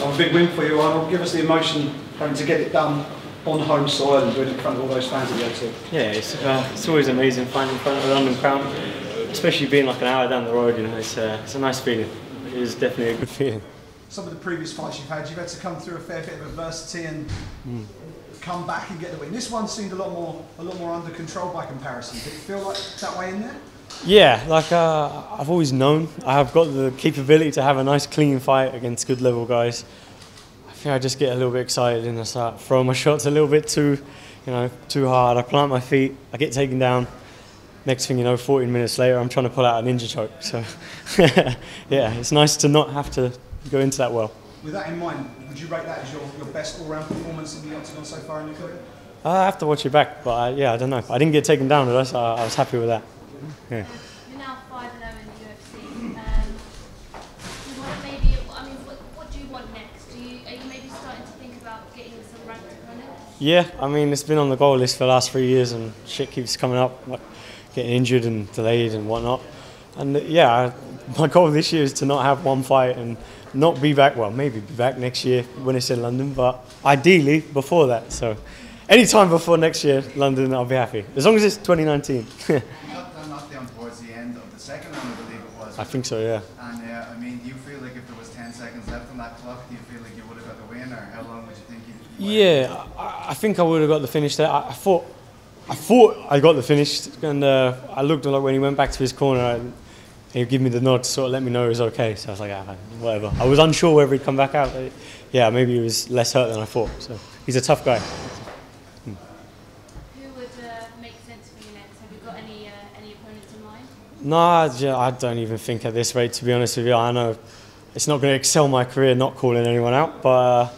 A big win for you, Arnold. Give us the emotion having to get it done on home soil and doing it in front of all those fans that you go to. Yeah, it's always amazing fighting in front of the London crowd, especially being like an hour down the road. You know, it's a nice feeling. It is definitely a good feeling. Some of the previous fights you've had to come through a fair bit of adversity and come back and get the win. This one seemed a lot more under control by comparison. Did it feel like that way in there? Yeah, like I've always known I have got the capability to have a nice clean fight against good level guys. I think I just get a little bit excited and I start throwing my shots a little bit too hard. I plant my feet, I get taken down. Next thing you know, 14 minutes later, I'm trying to pull out a ninja choke. So, yeah, it's nice to not have to go into that well. With that in mind, would you rate that as your best all-round performance in the octagon so far in your career? I have to watch it back, but yeah, I don't know. I didn't get taken down, so I was happy with that. Yeah. You're now 5-0 in the UFC. What do you want next? Are you maybe starting to think about getting some ranked opponents? Yeah, I mean, it's been on the goal list for the last 3 years and shit keeps coming up, like getting injured and delayed and whatnot. And yeah, my goal this year is to not have one fight and not be back, well, maybe be back next year when it's in London, but ideally before that. So any time before next year, London, I'll be happy. As long as it's 2019. You got the knockdown towards the end of the second round, I believe it was. I think so, yeah. And I mean, do you feel like if there was 10 seconds left on that clock, do you feel like you would have got the win, or how long would you think you Yeah, I think I would have got the finish there. I thought I got the finish, and I looked like when he went back to his corner, he'd give me the nod to sort of let me know it was okay. So I was like, whatever. I was unsure whether he'd come back out. Yeah, maybe he was less hurt than I thought. So he's a tough guy. Who would make sense for you next? Have you got any opponents in mind? Nah, I don't even think at this rate, to be honest with you. I know it's not going to excel my career not calling anyone out, but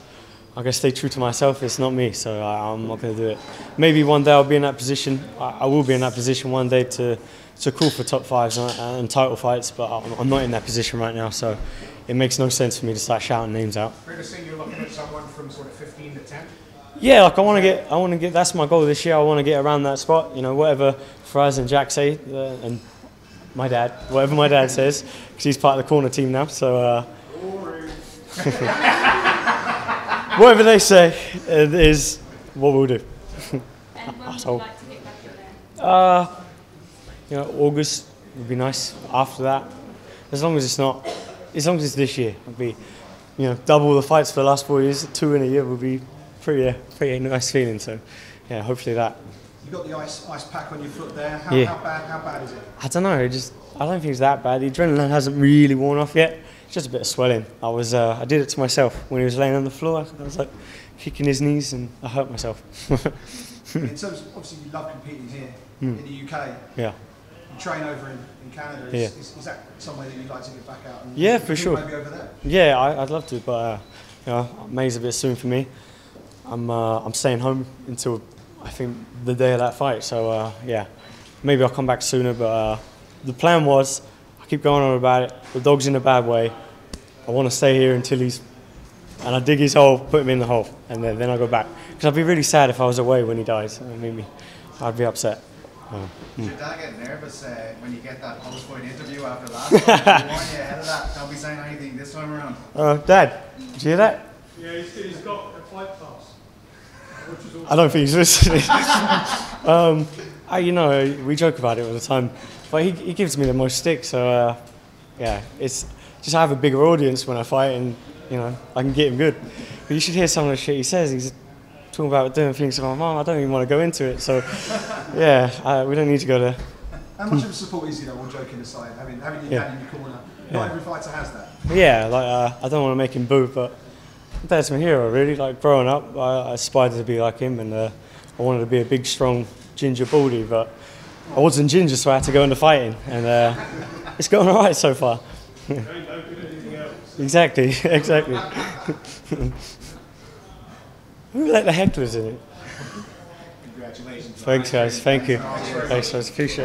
I'm going to stay true to myself. It's not me, so I'm not going to do it. Maybe one day I'll be in that position. I will be in that position one day to call for top fives and title fights, but I'm not in that position right now, so it makes no sense for me to start shouting names out. Fair to say you're looking at someone from sort of 15 to 10? Yeah, like I want to get. That's my goal this year. I want to get around that spot. You know, whatever Faraz and Jack say, and my dad, whatever my dad says, because he's part of the corner team now. So whatever they say is what we'll do. And when would you like to get back in there? You know, August would be nice. After that, as long as it's this year, it'd be, you know, double the fights for the last 4 years. 2 in a year would be pretty nice feeling. So, yeah, hopefully that. You got the ice pack on your foot there. How bad is it? I don't know. I don't think it's that bad. The adrenaline hasn't really worn off yet. It's just a bit of swelling. I did it to myself when he was laying on the floor. I was like kicking his knees and I hurt myself. In terms of, obviously you love competing here in the UK. Yeah. You train over in Canada. Is that somewhere that you'd like to get back out? And yeah, for sure. Maybe over there? Yeah, I'd love to, but you know, May's a bit soon for me. I'm staying home until I think the day of that fight. So yeah, maybe I'll come back sooner. But the plan was, I keep going on about it. The dog's in a bad way. I want to stay here until and I dig his hole, put him in the hole, and then I'll go back. Because I'd be really sad if I was away when he dies. I'd be upset. Does your dad get nervous when you get that post-fight interview after last time? I warn you ahead of that. Don't be saying anything this time around. Dad, did you hear that? Yeah, he's got a fight pass. I don't think he's listening. You know, we joke about it all the time, but he gives me the most stick. So yeah, it's just I have a bigger audience when I fight, and you know I can get him good. But you should hear some of the shit he says. He's talking about doing things to my mum. I don't even want to go into it. So yeah, we don't need to go there. How much of a support is, you know, all joking aside, having your dad in your corner? Not every fighter has that. Yeah, like I don't want to make him boo, but Dad's my hero, really. Like growing up, I aspired to be like him, and I wanted to be a big, strong, ginger baldy, but I wasn't ginger, so I had to go into fighting, and it's going all right so far. Exactly. Who let the hecklers in it? Congratulations. Thanks, guys. Thank you. Thanks, guys. Appreciate it.